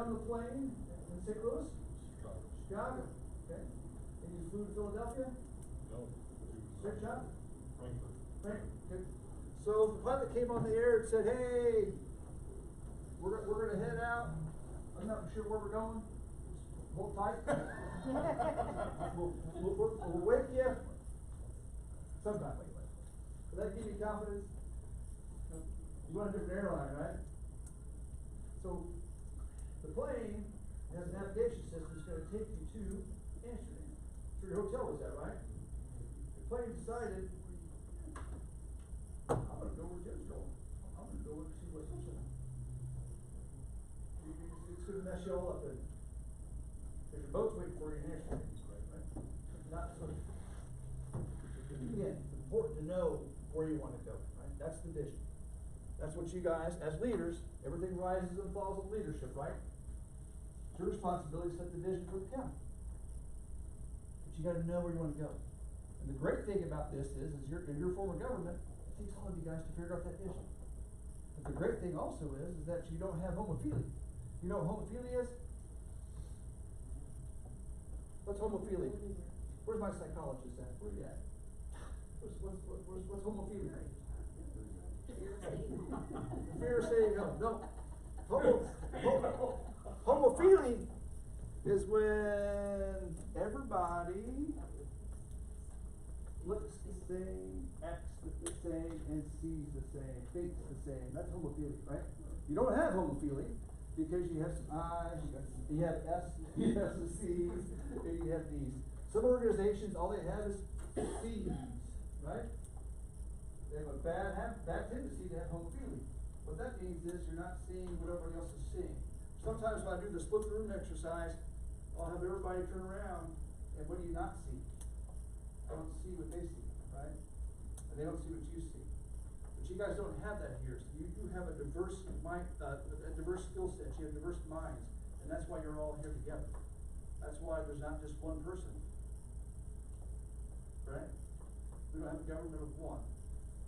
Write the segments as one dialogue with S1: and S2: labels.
S1: on the plane in St. Louis? Chicago. Okay. And you flew to Philadelphia?
S2: No.
S1: Great job.
S2: Frankfurt.
S1: Right. Good. So the pilot came on the air and said, "Hey, we're going to head out. I'm not sure where we're going. Hold tight. we'll wake you sometime." Does that give you confidence? You want a different airline, right? So the plane has a navigation system that's going to take you to Amsterdam. So your hotel was that, right? The plane decided, I'm going to go where Jim's going. I'm going to go and see what's going. It's going to mess you all up. Because your boat's waiting for you in Amsterdam, right? Not so. Again, it's important to know where you want to go, right? That's the vision. That's what you guys, as leaders, everything rises and falls with leadership, right? It's your responsibility to set the vision for the county. But you got to know where you want to go. And the great thing about this is you're in your form of government, it takes all of you guys to figure out that vision. But the great thing also is that you don't have homophilia. You know what homophilia is? What's homophilia? Where's my psychologist at? Where are you at? What's homophilia? Fear of saying no. No. Homophilia is when everybody looks the same, acts the same, and sees the same, thinks the same. That's homophilia, right? You don't have homophilia because you have some I's, you have S, you have some C's, and you have D's. Some organizations, all they have is C's, right? They have a bad tendency to have homophilia. What that means is you're not seeing what everybody else is seeing. Sometimes when I do the split the room exercise, I'll have everybody turn around, and what do you not see? I don't see what they see, right? And they don't see what you see. But you guys don't have that here. So you have a diverse mind, a diverse skill set. You have diverse minds, and that's why you're all here together. That's why there's not just one person, right? We don't have a government of one.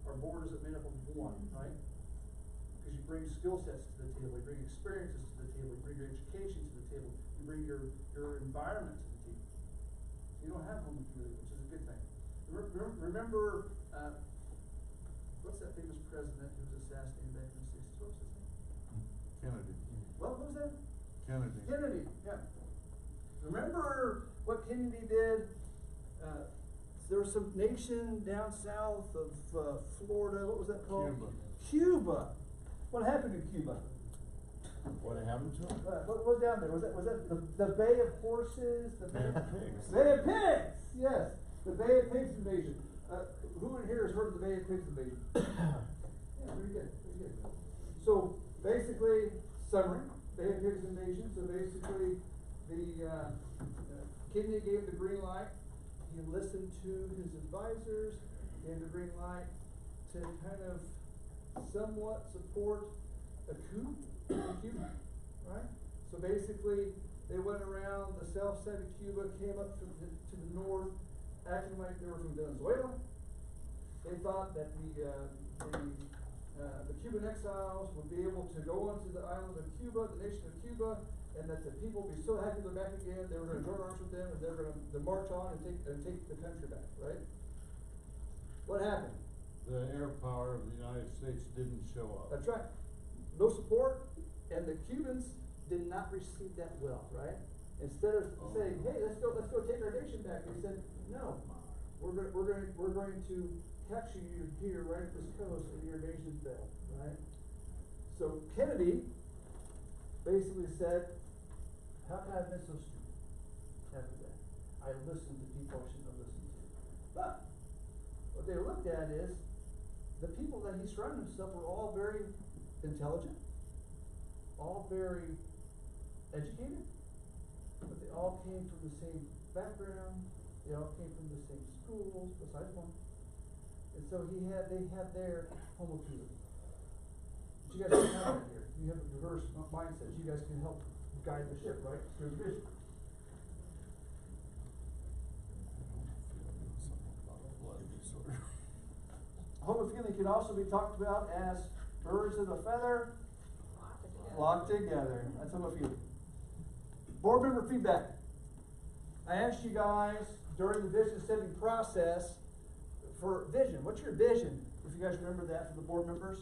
S1: Our board isn't made up of one, right? Because you bring skill sets to the table, you bring experiences to the table, you bring your education to the table, you bring your environment to the table. So you don't have homophilia, which is a good thing. Remember, what's that famous president who was assassinated back in the 60s? What was his name?
S2: Kennedy.
S1: What was that?
S2: Kennedy.
S1: Kennedy, yeah. Remember what Kennedy did? There was some nation down south of Florida. What was that called?
S2: Cuba.
S1: Cuba. What happened to Cuba?
S2: What happened to him?
S1: What was down there? Was that the Bay of Horses? The
S2: Bay of Pigs.
S1: Bay of Pigs. Yes, the Bay of Pigs invasion. Who in here has heard of the Bay of Pigs invasion? Yeah, very good, very good. So basically, summary: Bay of Pigs invasion. So basically, the Kennedy gave the green light. He listened to his advisors, gave the green light to kind of somewhat support a coup in Cuba, right? So basically, they went around the south side of Cuba, came up to the north, acting like they were from Venezuela. They thought that the Cuban exiles would be able to go onto the island of Cuba, the nation of Cuba, and that the people would be so happy they're back again, they were going to join arms with them, and they were going to march on and take the country back, right? What happened?
S2: The air power of the United States didn't show up.
S1: That's right. No support, and the Cubans did not receive that well, right? Instead of saying, "Hey, let's go take our nation back," they said, "No, we're going to capture you here, right at this coast, and your nation's dead," right? So Kennedy basically said, "How can I have been so stupid?" After that, I listened to people I shouldn't have listened to. But what they looked at is the people that he surrounded himself were all very intelligent, all very educated, but they all came from the same background. They all came from the same schools, besides one. And so they had their homophilia. But you guys don't have that here. You have a diverse mindset. You guys can help guide the ship, right? Through the vision. Homophilia can also be talked about as birds of a feather flock together. That's homophilia. Board member feedback. I asked you guys during the vision setting process for vision. What's your vision? If you guys remember that for the board members,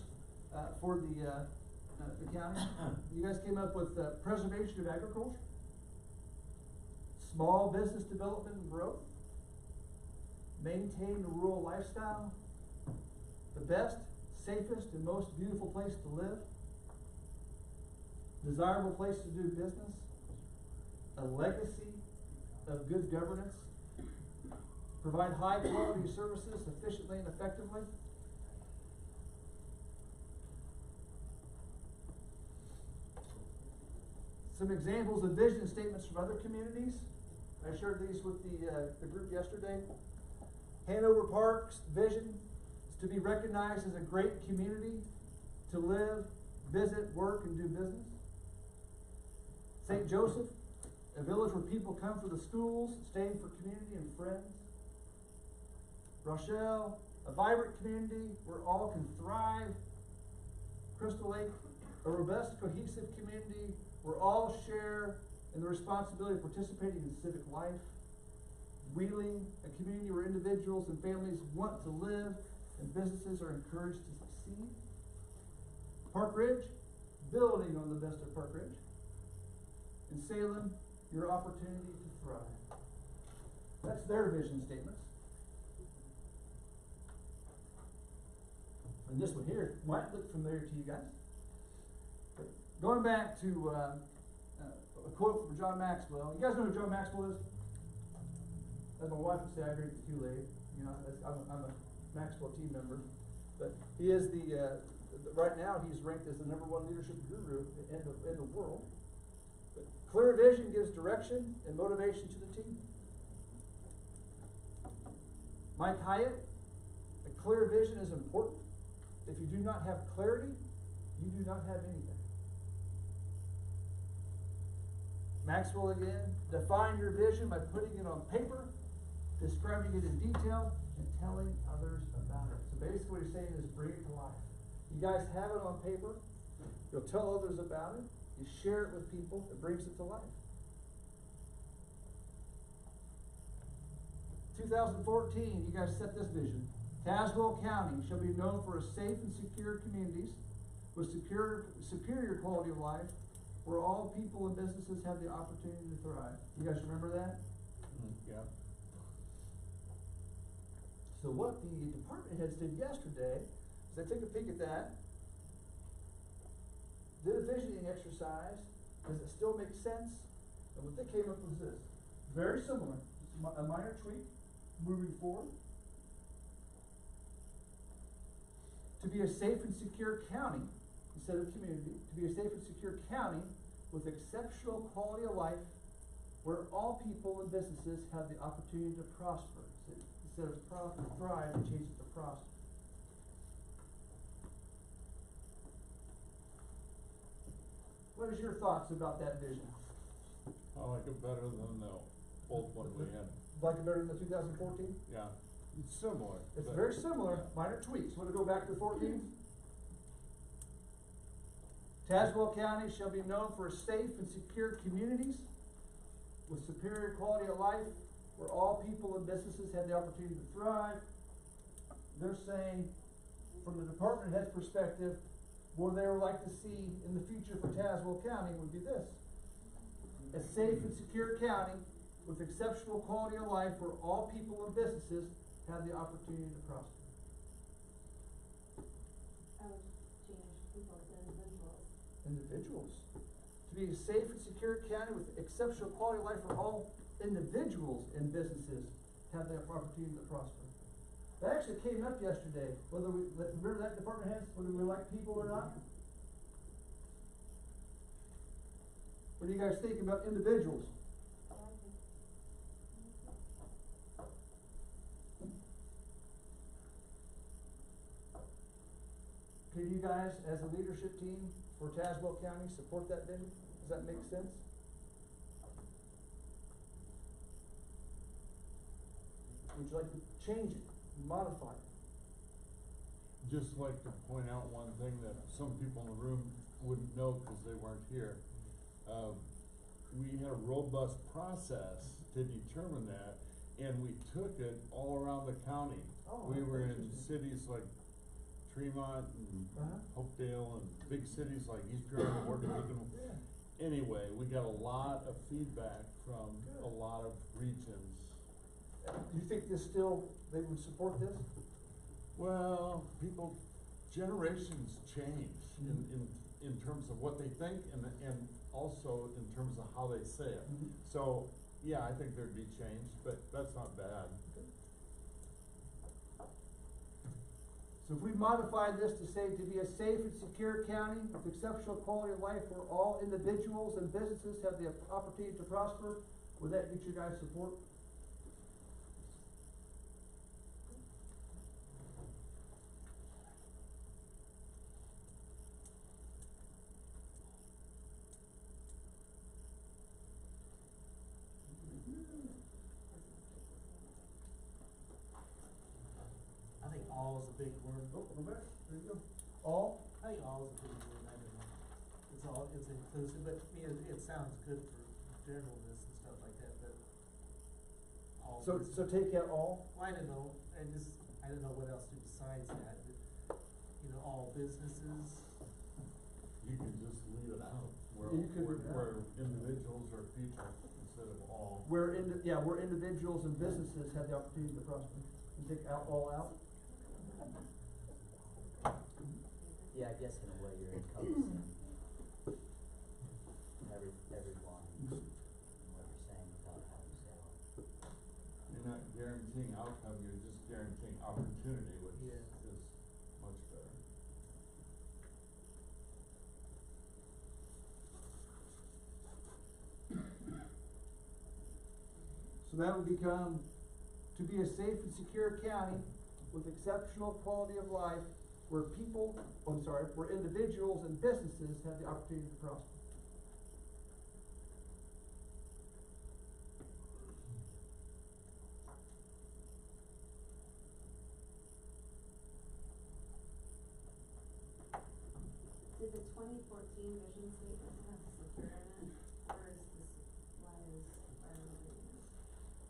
S1: for the county. You guys came up with preservation of agriculture, small business development and growth, maintain the rural lifestyle, the best, safest, and most beautiful place to live, desirable place to do business, a legacy of good governance, provide high quality services efficiently and effectively. Some examples of vision statements from other communities. I shared these with the group yesterday. Hanover Park's vision is to be recognized as a great community to live, visit, work, and do business. St. Joseph, a village where people come for the schools, staying for community and friends. Rochelle, a vibrant community where all can thrive. Crystal Lake, a robust, cohesive community where all share in the responsibility of participating in civic life. Wheeling, a community where individuals and families want to live and businesses are encouraged to succeed. Park Ridge, building on the best of Park Ridge. In Salem, your opportunity to thrive. That's their vision statements. And this one here might look familiar to you guys. But going back to a quote from John Maxwell. You guys know who John Maxwell is? As my wife would say, I drink the Kool-Aid. You know, I'm a Maxwell team member. But he is right now he's ranked as the #1 leadership guru in the world. But clear vision gives direction and motivation to the team. Mike Hyatt, a clear vision is important. If you do not have clarity, you do not have anything. Maxwell again, define your vision by putting it on paper, describing it in detail, and telling others about it. So basically what he's saying is bring it to life. You guys have it on paper, you'll tell others about it, you share it with people, it brings it to life. 2014, you guys set this vision. Tazewell County shall be known for its safe and secure communities with superior quality of life, where all people and businesses have the opportunity to thrive. You guys remember that?
S2: Yeah.
S1: So what the department heads did yesterday is they took a peek at that, did a visioning exercise. Does it still make sense? And what they came up with was this. Very similar. It's a minor tweak moving forward. To be a safe and secure county, instead of community, to be a safe and secure county with exceptional quality of life where all people and businesses have the opportunity to prosper. So instead of thrive, they change it to prosper. What is your thoughts about that vision?
S2: I like it better than the old one we had.
S1: Like it better than the 2014?
S2: Yeah, it's similar.
S1: It's
S2: but-
S1: very similar,
S2: yeah.
S1: minor tweaks. Want to go back to the 14? Tazewell County shall be known for safe and secure communities with superior quality of life where all people and businesses have the opportunity to thrive. They're saying, from the department head's perspective, what they would like to see in the future for Tazewell County would be this. A safe and secure county with exceptional quality of life where all people and businesses have the opportunity to prosper.
S3: I would change people to individuals.
S1: Individuals. To be a safe and secure county with exceptional quality of life where all individuals and businesses have the opportunity to prosper. That actually came up yesterday, whether we, remember that department heads, whether we like people or not? What do you guys think about individuals? Can you guys, as a leadership team for Tazewell County, support that vision? Does that make sense? Would you like to change it, modify it?
S2: Just like to point out one thing that some people in the room wouldn't know because they weren't here. we had a robust process to determine that, and we took it all around the county.
S1: Oh,
S2: We were in
S1: interesting.
S2: cities like Tremont and
S1: Uh-huh.
S2: Hopedale and big cities like East Grand, Ward Beacon.
S1: Yeah.
S2: Anyway, we got a lot of feedback from
S1: Good.
S2: a lot of regions.
S1: Do you think this still, they would support this?
S2: Well, people, generations change in terms of what they think and also in terms of how they say it.
S1: Mhm.
S2: So, yeah, I think there'd be change, but that's not bad.
S1: So if we modify this to say to be a safe and secure county with exceptional quality of life where all individuals and businesses have the opportunity to prosper, would that get you guys support?
S4: I think all is a big word.
S1: Oh, go back, there you go. All?
S4: I think all is a big word, I don't know. It's all, it's inclusive, but, I mean, it sounds good for generalness and stuff like that, but all.
S1: So take out all?
S4: Well, I don't know, I don't know what else to do besides that, but, you know, all businesses,
S2: You can just leave it out, where,
S1: You could leave it out.
S2: where individuals or people instead of all.
S1: Where individuals and businesses have the opportunity to prosper. And take out all out?
S5: Yeah, I guess in a way you're encompassing everyone, and what you're saying without having to say all.
S2: You're not guaranteeing outcome, you're just guaranteeing opportunity, which
S4: Yeah.
S2: is much better.
S1: So that would become, to be a safe and secure county with exceptional quality of life where where individuals and businesses have the opportunity to prosper.
S3: Did the 2014 vision statement have secure in it, or is this, why is, I don't know what it is?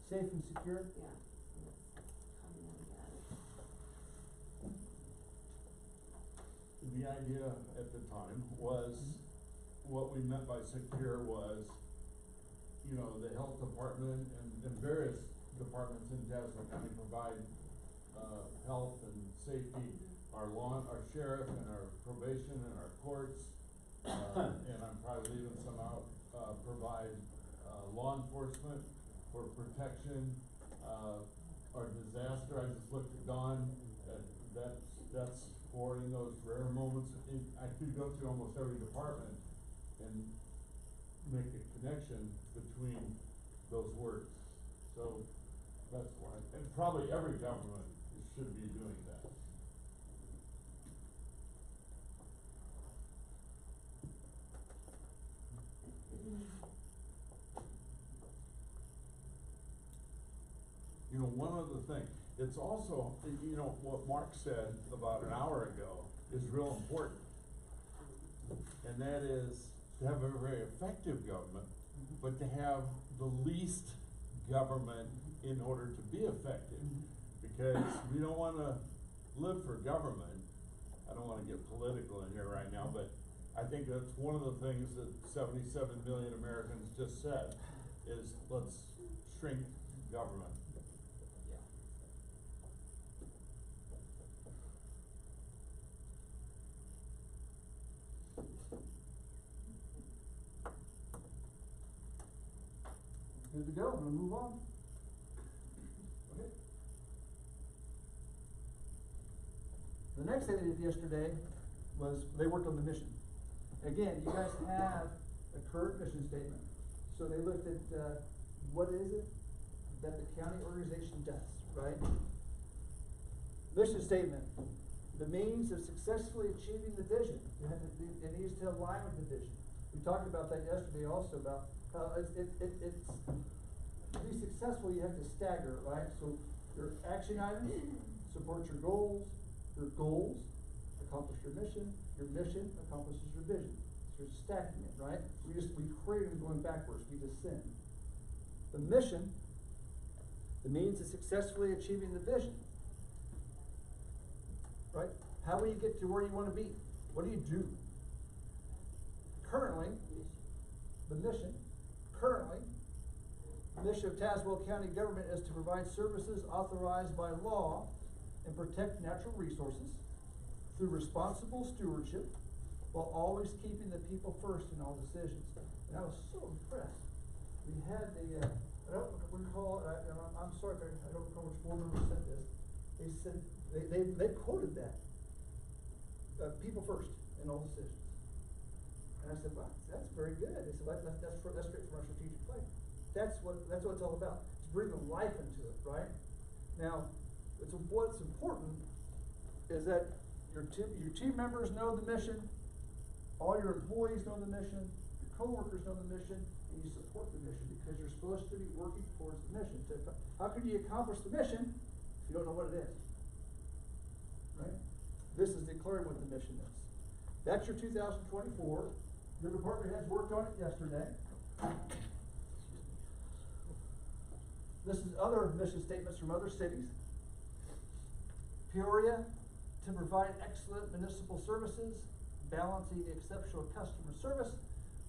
S1: Safe and secure?
S3: Yeah, it's coming out again.
S2: The idea at the time was, what we meant by secure was, you know, the health department and various departments in Tazewell County provide, health and safety, our sheriff and our probation and our courts, and I'm probably leaving some out, provide, law enforcement for protection, our disaster, I just looked at Dawn, that's for in those rare moments, I could go through almost every department and make a connection between those words. So, that's why, and probably every government should be doing that. You know, one other thing, it's also, you know, what Mark said about an hour ago is real important. And that is to have a very effective government, but to have the least government in order to be effective. Because we don't wanna live for government. I don't wanna get political in here right now, but I think that's one of the things that 77 million Americans just said, is let's shrink government.
S5: Yeah.
S1: Good to go, I'm gonna move on. Okay. The next thing they did yesterday was they worked on the mission. Again, you guys have a current mission statement. So they looked at, what is it that the county organization does, right? Mission statement, the means of successfully achieving the vision. It needs to align with the vision. We talked about that yesterday also, about how it's, to be successful, you have to stagger, right? So your action items support your goals accomplish your mission accomplishes your vision. So You're stacking it, right? We create them going backwards, we descend. The mission, the means of successfully achieving the vision. Right? How will you get to where you want to be? What do you do? Currently, the mission of Tazewell County government is to provide services authorized by law and protect natural resources through responsible stewardship while always keeping the people first in all decisions. And I was so impressed. We had I don't recall, I'm sorry if I don't recall which board member said this. They said, they quoted that. People first in all decisions. And I said, wow, that's very good. They said, that's straight from our strategic plan. That's what it's all about. It's bringing life into it, right? Now, what's important is that your team members know the mission, all your employees know the mission, your coworkers know the mission, and you support the mission because you're supposed to be working towards the mission. So how can you accomplish the mission if you don't know what it is? Right? This is declaring what the mission is. That's your 2024. Your department heads worked on it yesterday. This is other mission statements from other cities. Peoria, to provide excellent municipal services, balancing exceptional customer service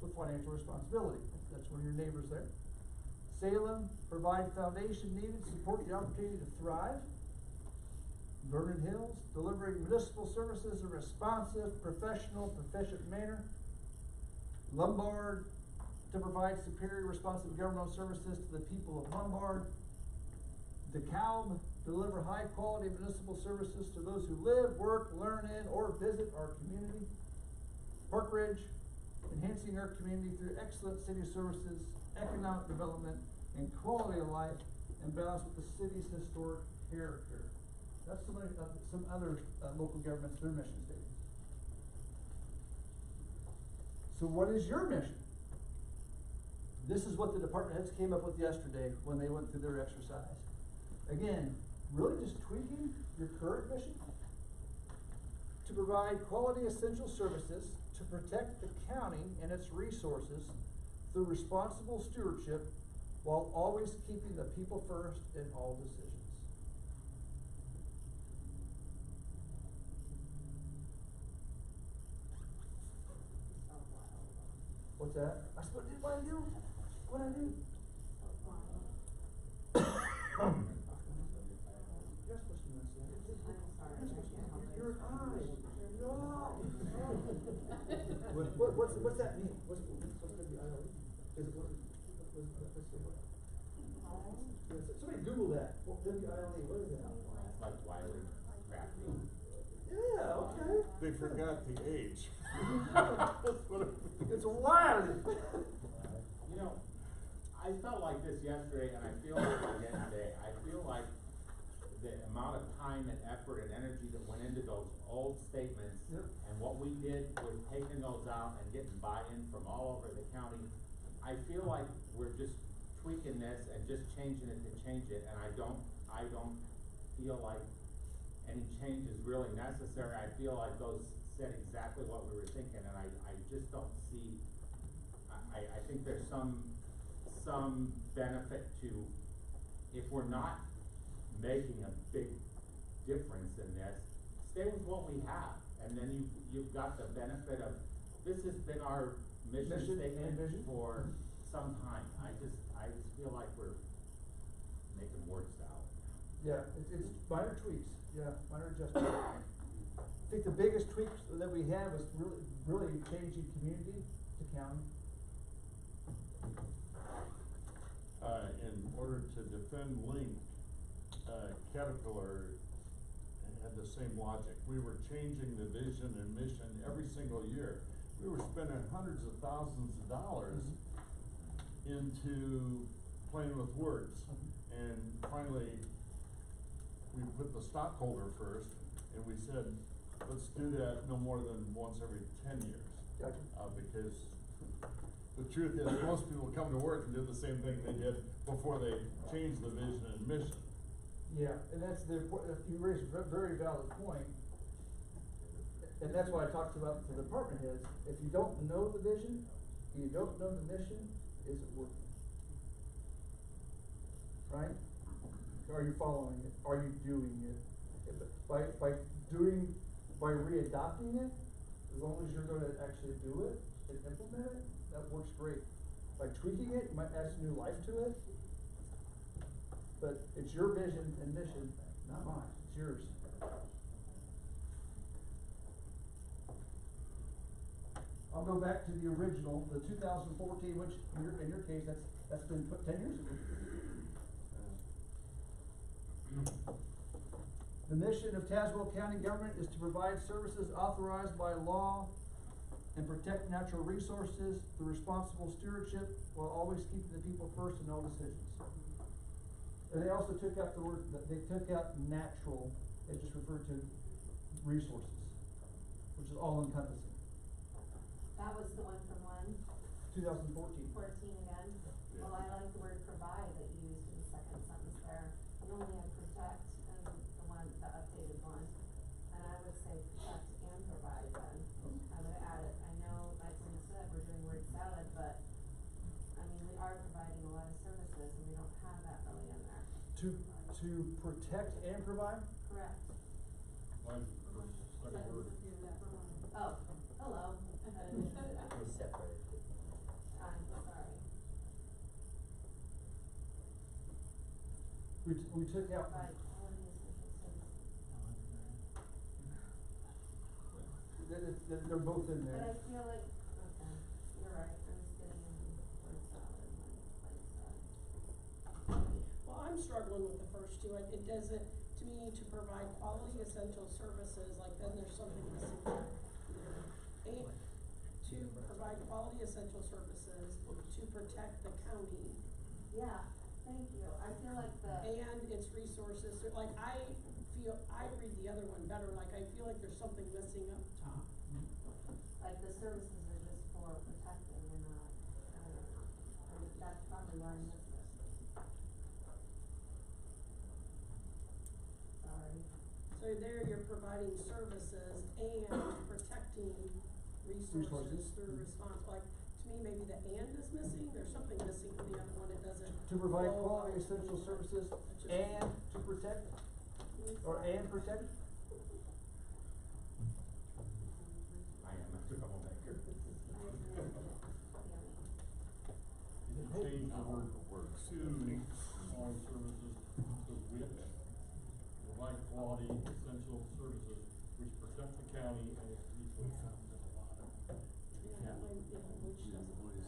S1: with financial responsibility. That's one of your neighbors there. Salem, provide foundation needed to support the opportunity to thrive. Vernon Hills, delivering municipal services in a responsive, professional, proficient manner. Lombard, to provide superior responsive governmental services to the people of Lombard. DeKalb, deliver high quality municipal services to those who live, work, learn in, or visit our community. Park Ridge, enhancing our community through excellent city services, economic development, and quality of life, and balance with the city's historic character. That's some other local governments, their mission statements. So what is your mission? This is what the department heads came up with yesterday when they went through their exercise. Again, really just tweaking your current mission to provide quality essential services to protect the county and its resources through responsible stewardship while always keeping the people first in all decisions. What's that? I said, what I do? What I do? You're supposed to know that. Your eyes. No. What's that mean? What's WILE? Is it somebody Google that. WILE. What is that?
S6: It's like Wiley crafting.
S1: Yeah. Okay.
S2: They forgot the age.
S1: It's wild.
S6: You know, I felt like this yesterday, and I feel like it again today. I feel like the amount of time and effort and energy that went into those old statements,
S1: Yep.
S6: and what we did with taking those out and getting buy-in from all over the county, I feel like we're just tweaking this and just changing it to change it, and I don't feel like any change is really necessary. I feel like those said exactly what we were thinking, and I just don't see, I think there's some benefit to, if we're not making a big difference in this, stay with what we have, and then you've got the benefit of, this has been our mission statement for some time. I just feel like we're making words out.
S1: Yeah, it's minor tweaks. Yeah, minor adjustments. I think the biggest tweaks that we have is really changing community to county.
S2: In order to defend Link, Caterpillar had the same logic. We were changing the vision and mission every single year. We were spending hundreds of thousands of dollars into playing with words. And finally, we put the stockholder first, and we said, let's do that no more than once every 10 years.
S1: Gotcha.
S2: Because the truth is, most people come to work and do the same thing they did before they changed the vision and mission.
S1: Yeah, and that's you raised a very valid point. And that's why I talked about the department heads, if you don't know the vision, you don't know the mission, is it working? Right? Are you following it? Are you doing it? By readopting it, as long as you're gonna actually do it and implement it, that works great. By tweaking it, you might add some new life to it, but it's your vision and mission, not mine, it's yours. I'll go back to the original, the 2014, which in your case, that's been 10 years ago. The mission of Tazewell County government is to provide services authorized by law and protect natural resources through responsible stewardship while always keeping the people first in all decisions. And they also took out the word, they took out natural, they just referred to resources, which is all encompassing.
S3: That was the one from when?
S1: 2014.
S3: 14 again?
S2: Yeah.
S3: Well, I like the word provide that you used in the second sentence there. You only have protect and the updated one. And I would say protect and provide then. I would add it. I know, like we said, we're doing word salad, but, I mean, we are providing a lot of services and we don't have that really in there.
S1: To protect and provide?
S3: Correct.
S2: Second word.
S3: Oh, hello.
S5: We separated.
S3: I'm sorry.
S1: We took out.
S3: Provide quality essential services.
S1: They're both in
S3: But I
S1: there.
S3: feel like, okay, you're right, I'm just getting into word salad and like place that.
S7: Well, I'm struggling with the first two. It doesn't, to me, to provide quality essential services, like then there's something missing there. And to provide quality essential services, to protect the county,
S3: Yeah, thank you, I feel like
S7: and its resources, so like I read the other one better, like I feel like there's something missing up top.
S3: like the services are just for protecting and not, I don't know. I mean, that's probably why I missed it. Sorry.
S7: So there you're providing services and protecting resources through response, like, to me, maybe the and is missing, there's something missing from the other one, it doesn't.
S1: To provide
S7: flow
S1: quality
S7: out.
S1: essential services and to protect, or and protect?
S6: I am a troublemaker.
S2: Change the word to all services to wit, provide quality essential services which protect the county and its resources.
S7: Yeah, which doesn't make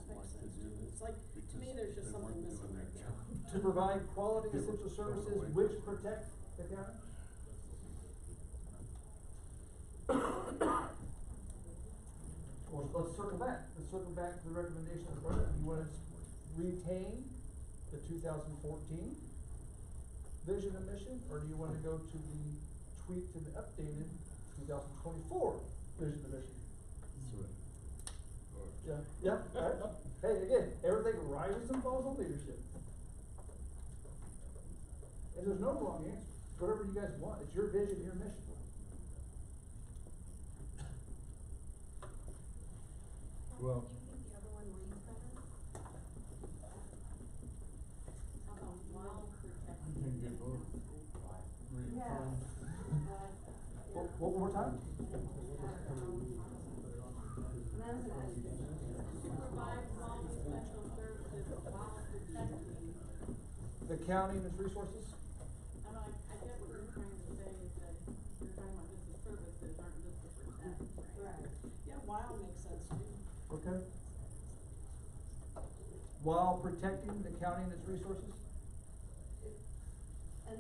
S7: sense to me. It's like, to me, there's just something missing right there.
S1: To provide quality essential services which protect the county? Well, let's circle back to the recommendation of the president. You wanna retain the 2014 vision and mission, or do you wanna go to the tweaked and updated 2024 vision and mission? Yeah, right? Hey, again, everything rises and falls on leadership. And there's no wrong answer, it's whatever you guys want, it's your vision, your mission.
S2: Well,
S7: Do you think the other one reads better?
S3: While protecting.
S2: you can get both.
S3: Yeah.
S1: One more time?
S7: To provide quality essential services while protecting.
S1: The county and its resources?
S8: I guess what you're trying to say is that you're talking about just the services, aren't just the protect, right?
S3: Right.
S7: Yeah, while makes sense too.
S1: Okay. While protecting the county and its resources?
S3: And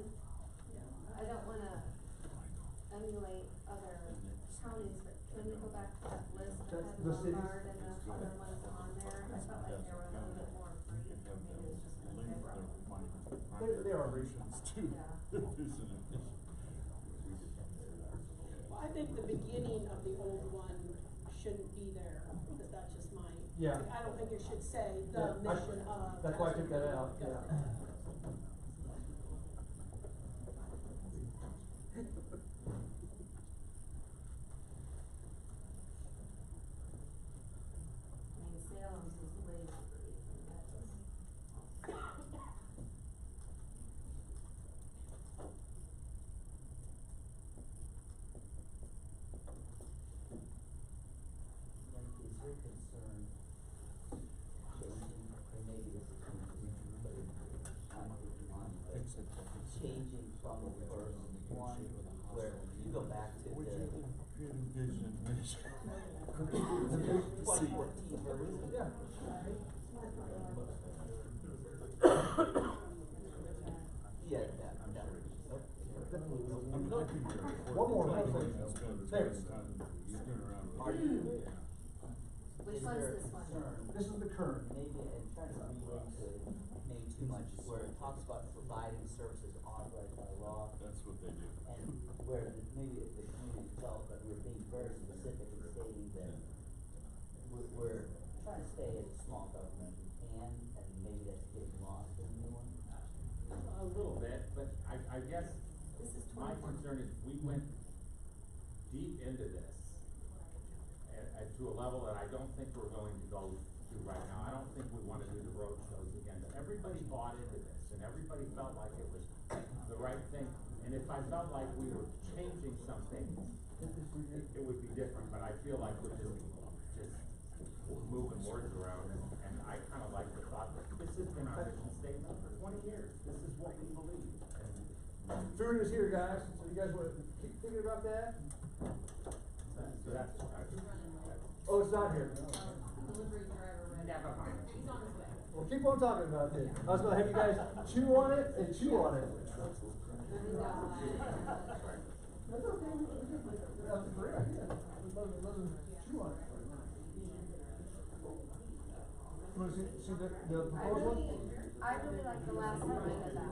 S3: I don't wanna emulate other counties, but can we go back to that list that
S1: That's
S3: had
S1: the cities?
S3: Lombard and the other ones on there? I felt like they were a little bit more free, maybe it's just because they were.
S1: They are regions too.
S3: Yeah.
S7: Well, I think the beginning of the old one shouldn't be there, but that's just my.
S1: Yeah.
S7: I don't think it should say
S1: Yeah,
S7: the mission of.
S1: that's why I took that out, yeah.
S2: Education Administration.
S1: Yeah.
S5: Yeah, I'm done.
S1: One more, one thing. There.
S3: Which one's this one?
S1: This is the current.
S5: Maybe, and trying to read into it, maybe too much, where it talks about providing services authorized by law.
S2: That's what they do.
S5: And where maybe the community felt that we're being very specific in stating that we're trying to stay as a small government we can, and maybe that's getting lost in the new one.
S6: A little bit, but I guess
S3: This is
S6: my
S3: 24.
S6: concern is we went deep into this to a level that I don't think we're going to go to right now. I don't think we wanna do the road shows again, but everybody bought into this and everybody felt like it was the right thing. And if I felt like we were changing something, it would be different, but I feel like we're just moving words around and I kinda like the thought that this has been our mission statement for 20 years. This is what we believe.
S1: Food is here, guys, so you guys wanna keep thinking about that?
S6: So that's,
S1: Oh, it's not here.
S8: Delivery driver ready.
S6: never mind.
S8: He's on his way.
S1: Well, keep on talking about it. I was gonna have you guys chew on it and chew on it. That's okay. That's a great idea. Let them chew on it. You wanna see the proposal?
S3: I really like the last line of that.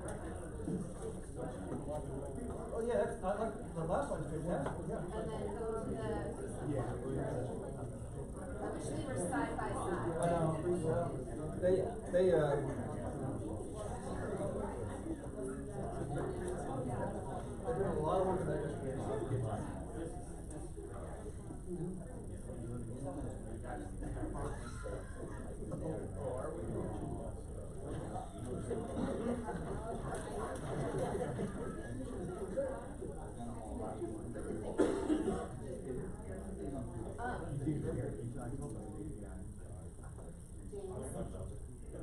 S1: Oh, yeah, that's, I like, the last one's fantastic, yeah.
S3: And then go to the, I wish they were side by side.
S1: They, they've done a lot of work on that yesterday.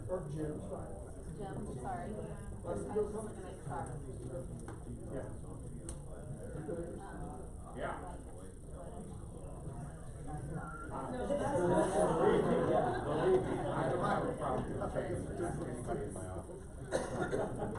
S1: Or Jim, fine.
S3: Jim, sorry. I was looking at Carl.
S6: Yeah. Believe me, I don't have a problem with changing anybody in my office.